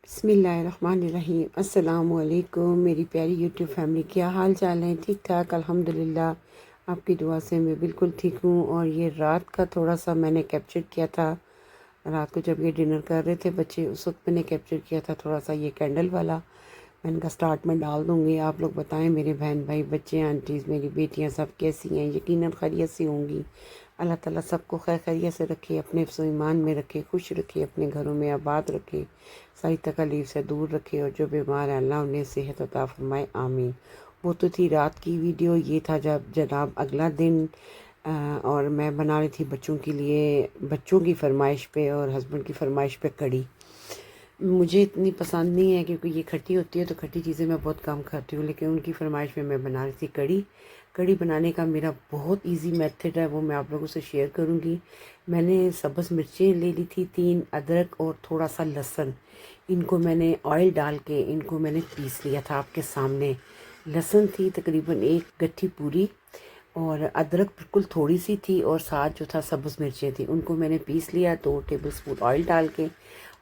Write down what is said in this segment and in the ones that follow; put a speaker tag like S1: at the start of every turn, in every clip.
S1: बिस्मिल्लाहिर्रहमानिर्रहीम। अस्सलामुअलैकुम मेरी प्यारी यूट्यूब फैमिली, क्या हाल चाल है? ठीक ठाक अल्हम्दुलिल्लाह। आपकी दुआ से मैं बिल्कुल ठीक हूँ। और ये रात का थोड़ा सा मैंने कैप्चर किया था, रात को जब ये डिनर कर रहे थे बच्चे, उस वक्त मैंने कैप्चर किया था थोड़ा सा ये कैंडल वाला। मैंने कहा स्टार्ट में डाल दूँगी। आप लोग बताएं मेरे बहन भाई, बच्चे, आंटीज़, मेरी बेटियाँ सब कैसी हैं? यकीनन खैरियत से होंगी। अल्लाह ताला सबको खैर खैरियत से रखे, अपने हिफ्ज़ ईमान में रखे, खुश रखे, अपने घरों में आबाद रखे, सारी तकलीफ़ से दूर रखे। और जो बीमार है अल्लाह उन्हें सेहत अता फरमाए, आमीन। वो तो थी रात की वीडियो। ये था जब जनाब अगला दिन, और मैं बना रही थी बच्चों के लिए, बच्चों की फरमाइश पे और हस्बैंड की फरमाइश पे कड़ी। मुझे इतनी पसंद नहीं है क्योंकि ये खट्टी होती है, तो खट्टी चीज़ें मैं बहुत कम खाती हूँ, लेकिन उनकी फरमाइश में मैं बना रही थी कड़ी। कड़ी बनाने का मेरा बहुत इजी मेथड है, वो मैं आप लोगों से शेयर करूँगी। मैंने सब्ज़ मिर्चें ले ली थी 3, अदरक और थोड़ा सा लहसुन। इनको मैंने ऑयल डाल के इनको मैंने पीस लिया था आपके सामने। लहसुन थी तकरीबन 1 गट्ठी पूरी, और अदरक बिल्कुल थोड़ी सी थी, और साथ जो था सब्ज़ मिर्चें थी, उनको मैंने पीस लिया 2 टेबलस्पून ऑयल डाल के।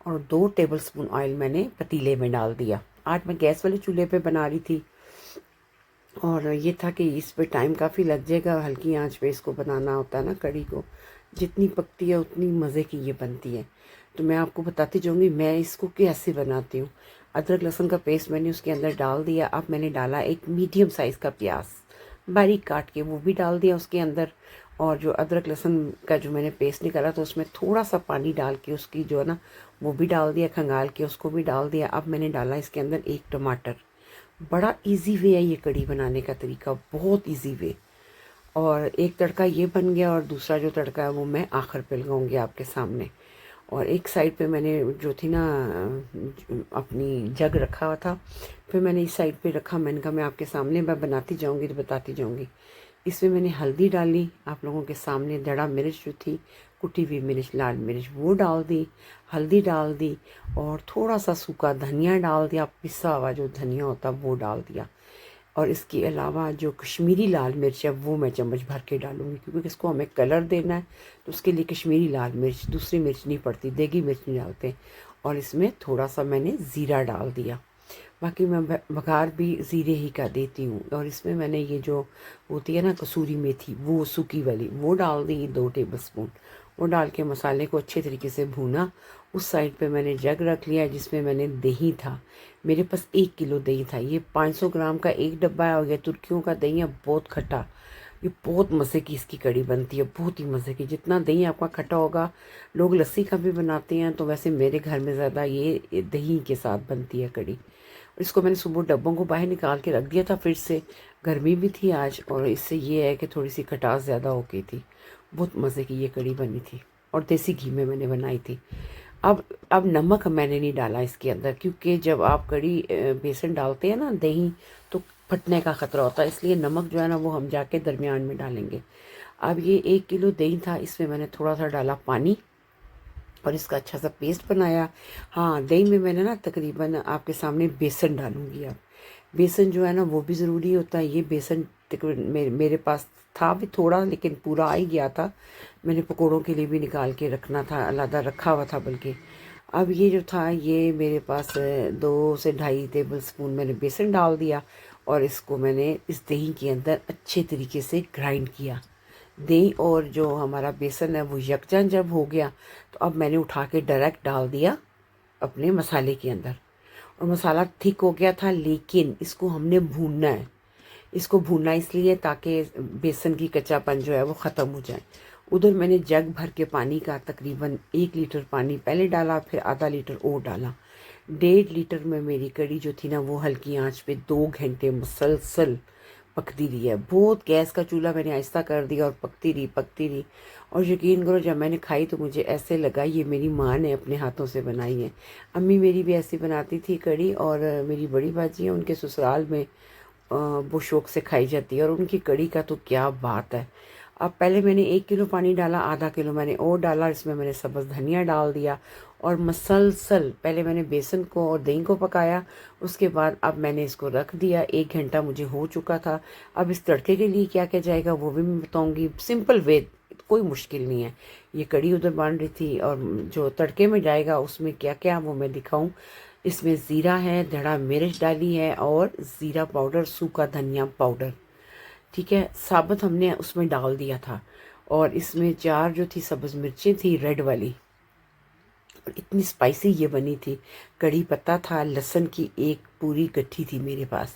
S1: और 2 टेबलस्पून ऑयल मैंने पतीले में डाल दिया। आज मैं गैस वाले चूल्हे पे बना रही थी, और ये था कि इस पे टाइम काफ़ी लग जाएगा, हल्की आंच पे इसको बनाना होता है ना कड़ी को। जितनी पकती है उतनी मज़े की ये बनती है। तो मैं आपको बताती जाऊँगी मैं इसको कैसे बनाती हूँ। अदरक लहसुन का पेस्ट मैंने उसके अंदर डाल दिया। अब मैंने डाला एक मीडियम साइज़ का प्याज बारीक काट के, वो भी डाल दिया उसके अंदर। और जो अदरक लहसुन का जो मैंने पेस्ट निकाला तो उसमें थोड़ा सा पानी डाल के उसकी जो है ना वो भी डाल दिया, खंगाल के उसको भी डाल दिया। अब मैंने डाला इसके अंदर 1 टमाटर। बड़ा इजी वे है ये कड़ी बनाने का तरीका, बहुत इजी वे। और एक तड़का ये बन गया, और दूसरा जो तड़का है वो मैं आखिर पे लगाऊंगी आपके सामने। और एक साइड पे मैंने जो थी ना अपनी जग रखा हुआ था, फिर मैंने इस साइड पे रखा। मैंने कहा मैं आपके सामने मैं बनाती जाऊंगी तो बताती जाऊंगी। इसमें मैंने हल्दी डाली आप लोगों के सामने, दड़ा मिर्च जो थी, कुटी हुई मिर्च, लाल मिर्च, वो डाल दी, हल्दी डाल दी, और थोड़ा सा सूखा धनिया डाल दिया, पिसा हुआ जो धनिया होता वो डाल दिया। और इसके अलावा जो कश्मीरी लाल मिर्च है वो मैं चम्मच भर के डालूंगी, क्योंकि इसको हमें कलर देना है, तो उसके लिए कश्मीरी लाल मिर्च, दूसरी मिर्च नहीं पड़ती, देगी मिर्च नहीं डालते। और इसमें थोड़ा सा मैंने ज़ीरा डाल दिया। बाकी मैं बघार भी ज़ीरे ही का देती हूँ। और इसमें मैंने ये जो होती है ना कसूरी मेथी, वो सूखी वाली, वो डाल दी 2 टेबलस्पून। वो डाल के मसाले को अच्छे तरीके से भूना। उस साइड पे मैंने जग रख लिया जिसमें मैंने दही था। मेरे पास 1 किलो दही था। ये 500 ग्राम का एक डब्बा है, और ये तुर्कियों का दही है, बहुत खट्टा। ये बहुत मज़े की इसकी कड़ी बनती है, बहुत ही मज़े की। जितना दही आपका खट्टा होगा, लोग लस्सी का भी बनाते हैं, तो वैसे मेरे घर में ज़्यादा ये दही के साथ बनती है कड़ी। इसको मैंने सुबह डब्बों को बाहर निकाल के रख दिया था फ्रिज से, गर्मी भी थी आज, और इससे ये है कि थोड़ी सी खटास ज़्यादा हो गई थी। बहुत मज़े की ये कड़ी बनी थी, और देसी घी में मैंने बनाई थी। अब नमक मैंने नहीं डाला इसके अंदर, क्योंकि जब आप कड़ी बेसन डालते हैं ना दही, तो फटने का ख़तरा होता है, इसलिए नमक जो है ना वो हम जाके दरमियान में डालेंगे। अब ये 1 किलो दही था, इसमें मैंने थोड़ा सा डाला पानी, और इसका अच्छा सा पेस्ट बनाया। हाँ, दही में मैंने ना तकरीबन आपके सामने बेसन डालूंगी। अब बेसन जो है ना वो भी ज़रूरी होता है। ये बेसन तकरीबन मेरे पास था भी थोड़ा, लेकिन पूरा आ ही गया था। मैंने पकौड़ों के लिए भी निकाल के रखना था, अलग रखा हुआ था बल्कि। अब ये जो था ये मेरे पास 2 से ढाई टेबल स्पून मैंने बेसन डाल दिया, और इसको मैंने इस दही के अंदर अच्छे तरीके से ग्राइंड किया। दही और जो हमारा बेसन है वो यकजान जब हो गया, तो अब मैंने उठा के डायरेक्ट डाल दिया अपने मसाले के अंदर। और मसाला ठीक हो गया था, लेकिन इसको हमने भूनना है। इसको भूनना इसलिए ताकि बेसन की कच्चापन जो है वो ख़त्म हो जाए। उधर मैंने जग भर के पानी का तकरीबन 1 लीटर पानी पहले डाला, फिर आधा लीटर और डाला। 1.5 लीटर में मेरी कड़ी जो थी ना वो हल्की आंच पे 2 घंटे मुसलसल पकती रही है। बहुत गैस का चूल्हा मैंने आहिस्ता कर दिया, और पकती रही पकती रही। और यकीन करो जब मैंने खाई तो मुझे ऐसे लगा ये मेरी माँ ने अपने हाथों से बनाई है। अम्मी मेरी भी ऐसी बनाती थी कड़ी, और मेरी बड़ी बाजी है उनके ससुराल में वो शौक से खाई जाती है, और उनकी कड़ी का तो क्या बात है। अब पहले मैंने 1 किलो पानी डाला, आधा किलो मैंने और डाला, इसमें मैंने सब्ज़ धनिया डाल दिया, और मसलसल पहले मैंने बेसन को और दही को पकाया, उसके बाद अब मैंने इसको रख दिया। 1 घंटा मुझे हो चुका था। अब इस तड़के के लिए क्या क्या जाएगा वो भी मैं बताऊंगी, सिंपल वे, कोई मुश्किल नहीं है। ये कड़ी उधर बन रही थी और जो तड़के में जाएगा उसमें क्या क्या वो मैं दिखाऊं। इसमें ज़ीरा है, धड़ा मिर्च डाली है और ज़ीरा पाउडर, सूखा धनिया पाउडर, ठीक है, साबुत हमने उसमें डाल दिया था। और इसमें 4 जो थी सब्ज़ मिर्चें थी रेड वाली, और इतनी स्पाइसी ये बनी थी। कड़ी पत्ता था, लहसुन की एक पूरी गट्ठी थी मेरे पास।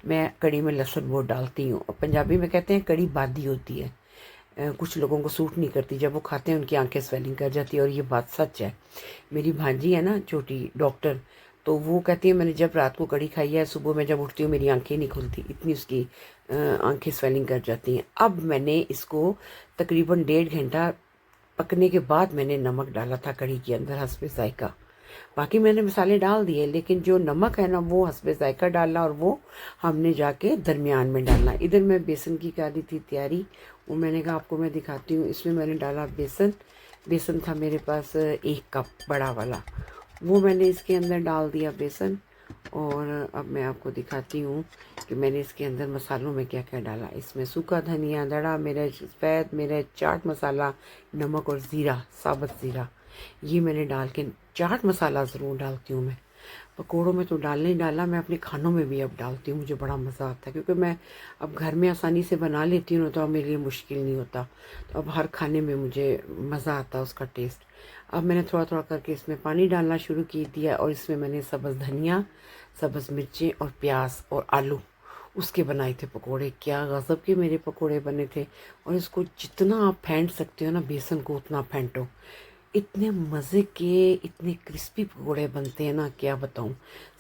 S1: मैं कड़ी में लहसुन बहुत डालती हूँ, और पंजाबी में कहते हैं कड़ी बादी होती है। कुछ लोगों को सूट नहीं करती, जब वो खाते हैं उनकी आंखें स्वेलिंग कर जाती है, और ये बात सच है। मेरी भांजी है ना छोटी डॉक्टर, तो वो कहती है मैंने जब रात को कड़ी खाई है, सुबह मैं जब उठती हूँ मेरी आंखें नहीं खुलती, इतनी उसकी आंखें स्वेलिंग कर जाती हैं। अब मैंने इसको तकरीबन 1.5 घंटा पकने के बाद मैंने नमक डाला था कड़ी के अंदर हस्बे जायका। बाकी मैंने मसाले डाल दिए, लेकिन जो नमक है ना वो हस्बे जायका डालना, और वो हमने जाके दरमियान में डालना। इधर मैं बेसन की कर रही थी तैयारी, वो मैंने कहा आपको मैं दिखाती हूँ। इसमें मैंने डाला बेसन, बेसन था मेरे पास 1 कप बड़ा वाला, वो मैंने इसके अंदर डाल दिया बेसन। और अब मैं आपको दिखाती हूँ कि मैंने इसके अंदर मसालों में क्या क्या डाला। इसमें सूखा धनिया, दड़ा मिर्च, सफ़ेद मिर्च, चाट मसाला, नमक और ज़ीरा, साबुत ज़ीरा, ये मैंने डाल के, चाट मसाला ज़रूर डालती हूँ मैं। पकौड़ों में तो डालने ही डाला, मैं अपने खानों में भी अब डालती हूँ, मुझे बड़ा मज़ा आता है, क्योंकि मैं अब घर में आसानी से बना लेती हूँ, तो अब मेरे लिए मुश्किल नहीं होता। तो अब हर खाने में मुझे मज़ा आता है उसका टेस्ट। अब मैंने थोड़ा थोड़ा करके इसमें पानी डालना शुरू की दिया, और इसमें मैंने सब्ज़ धनिया, सब्ज़ मिर्चें और प्याज और आलू उसके बनाए थे पकोड़े। क्या गज़ब के मेरे पकोड़े बने थे। और इसको जितना आप फेंट सकते हो ना बेसन को, उतना फेंटो, इतने मज़े के, इतने क्रिस्पी पकोड़े बनते हैं ना, क्या बताऊँ।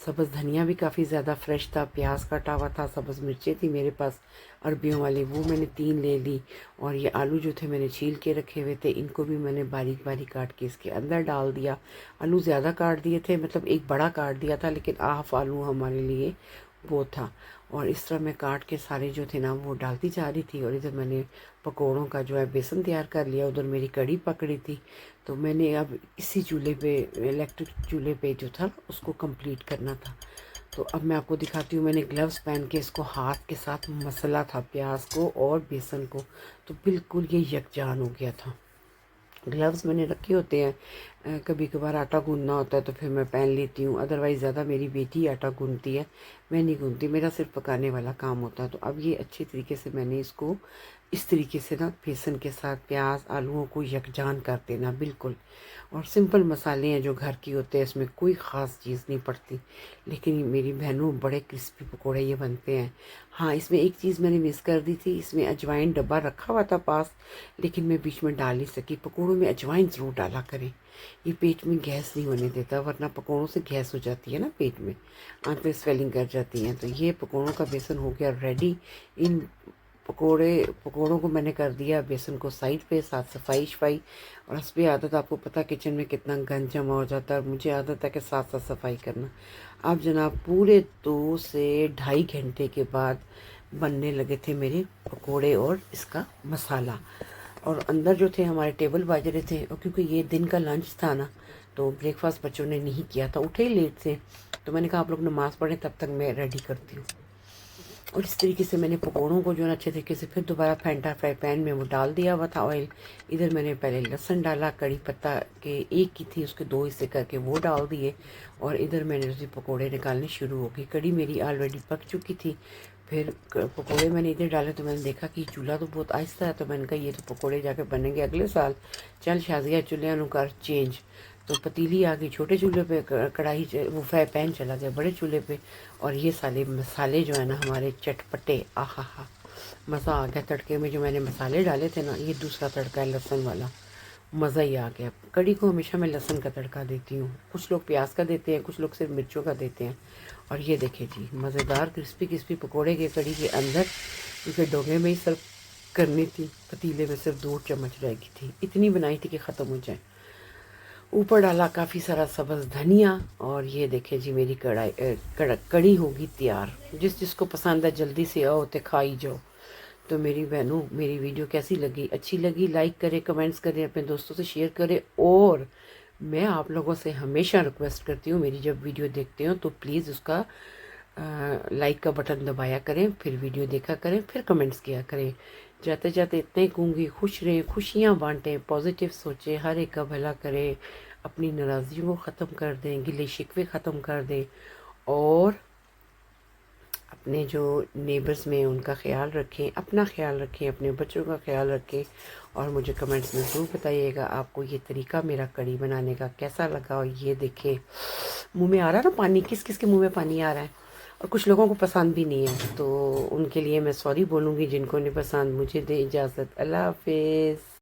S1: सब्ज़ धनिया भी काफ़ी ज़्यादा फ्रेश था, प्याज कटा हुआ था, सब्ज़ मिर्चें थी मेरे पास अरबियों वाली, वो मैंने 3 ले ली। और ये आलू जो थे मैंने छील के रखे हुए थे, इनको भी मैंने बारीक बारीक काट के इसके अंदर डाल दिया। आलू ज़्यादा काट दिए थे, मतलब एक बड़ा काट दिया था, लेकिन हाफ आलू हमारे लिए वो था। और इस तरह मैं काट के सारे जो थे ना वो डालती जा रही थी। और इधर मैंने पकोड़ों का जो है बेसन तैयार कर लिया, उधर मेरी कड़ी पकड़ी थी। तो मैंने अब इसी चूल्हे पे, इलेक्ट्रिक चूल्हे पे जो था उसको कंप्लीट करना था। तो अब मैं आपको दिखाती हूँ, मैंने ग्लव्स पहन के इसको हाथ के साथ मसला था, प्याज को और बेसन को, तो बिल्कुल ये यकजान हो गया था। ग्लव्स मैंने रखे होते हैं, कभी कभार आटा गूंदना होता है तो फिर मैं पहन लेती हूँ, अदरवाइज़ ज़्यादा मेरी बेटी आटा गूंदती है, मैं नहीं गूंदती, मेरा सिर्फ पकाने वाला काम होता है। तो अब ये अच्छे तरीके से मैंने इसको इस तरीके से ना बेसन के साथ प्याज आलूओं को यकजान कर देना बिल्कुल। और सिंपल मसाले हैं जो घर की होते हैं, इसमें कोई ख़ास चीज़ नहीं पड़ती, लेकिन मेरी बहनों बड़े क्रिस्पी पकोड़े ये बनते हैं। हाँ, इसमें एक चीज़ मैंने मिस कर दी थी, इसमें अजवाइन डब्बा रखा हुआ था पास, लेकिन मैं बीच में डाल नहीं सकी। पकोड़ों में अजवाइन ज़रूर डाला करें, ये पेट में गैस नहीं होने देता, वरना पकोड़ों से गैस हो जाती है ना पेट में, आंतें स्वेलिंग कर जाती हैं। तो ये पकोड़ों का बेसन हो गया रेडी। इन पकोड़ों को मैंने कर दिया बेसन को साइड पे, साथ सफाई शफाई। और हस्बे आदत, आपको पता किचन में कितना गंद जमा हो जाता है, और मुझे आदत है कि साथ साथ सफाई करना। अब जनाब पूरे 2 से ढाई घंटे के बाद बनने लगे थे मेरे पकोड़े और इसका मसाला। और अंदर जो थे हमारे टेबल बाज रहे थे, और क्योंकि ये दिन का लंच था ना, तो ब्रेकफास्ट बच्चों ने नहीं किया था, उठे ही लेट थे, तो मैंने कहा आप लोग नमाज़ पढ़ें, तब तक मैं रेडी करती हूँ। और इस तरीके से मैंने पकौड़ों को जो है अच्छे तरीके से फिर दोबारा फेंटा, फ्राई पैन में वो डाल दिया हुआ था ऑयल। इधर मैंने पहले लहसुन डाला, कड़ी पत्ता के एक की थी उसके 2 हिस्से करके वो डाल दिए। और इधर मैंने उसे पकौड़े निकालने शुरू हो गई। कड़ी मेरी ऑलरेडी पक चुकी थी। फिर पकौड़े मैंने इधर डाले, तो मैंने देखा कि चूल्हा तो बहुत आहिस्ता है, तो मैंने कहा ये तो पकौड़े जाके बनेंगे अगले साल, चल शाजिया चूल्हे कर चेंज। तो पतीली आ गई छोटे चूल्हे पे, कढ़ाई वो पैन चला गया बड़े चूल्हे पे। और ये साले मसाले जो है ना हमारे चटपटे, आहा हा, मज़ा आ गया। तड़के में जो मैंने मसाले डाले थे ना, ये दूसरा तड़का है लहसुन वाला, मज़ा ही आ गया। कड़ी को हमेशा मैं लहसुन का तड़का देती हूँ, कुछ लोग प्याज का देते हैं, कुछ लोग सिर्फ मिर्चों का देते हैं। और ये देखिए जी, मज़ेदार क्रिस्पी क्रिस्पी पकोड़े के कड़ी के अंदर, क्योंकि डोंगे में ही सर्व करनी थी, पतीले में सिर्फ 2 चम्मच रह गई थी, इतनी बनाई थी कि ख़त्म हो जाए। ऊपर डाला काफ़ी सारा सब्ज़ धनिया। और ये देखें जी मेरी कड़ी होगी तैयार। जिस जिसको पसंद है जल्दी से आओ तो खाई जाओ। तो मेरी बहनों, मेरी वीडियो कैसी लगी, अच्छी लगी लाइक करें, कमेंट्स करें, अपने दोस्तों से शेयर करें, और मैं आप लोगों से हमेशा रिक्वेस्ट करती हूँ, मेरी जब वीडियो देखते हो तो प्लीज़ उसका लाइक का बटन दबाया करें, फिर वीडियो देखा करें, फिर कमेंट्स किया करें। जाते जाते इतना ही कहूँगी, खुश रहें, खुशियाँ बांटें, पॉजिटिव सोचें, हर एक का भला करें, अपनी नाराज़गियों को ख़त्म कर दें, गिले शिकवे ख़त्म कर दें और अपने जो नेबर्स में उनका ख्याल रखें, अपना ख्याल रखें, अपने बच्चों का ख्याल रखें। और मुझे कमेंट्स में ज़रूर बताइएगा आपको ये तरीका मेरा कढ़ी बनाने का कैसा लगा। और ये देखें, मुंह में आ रहा है ना पानी, किस किस के मुंह में पानी आ रहा है। और कुछ लोगों को पसंद भी नहीं है, तो उनके लिए मैं सॉरी बोलूँगी। जिनको नहीं पसंद, मुझे दे इजाज़त। अल्लाह हाफिज़।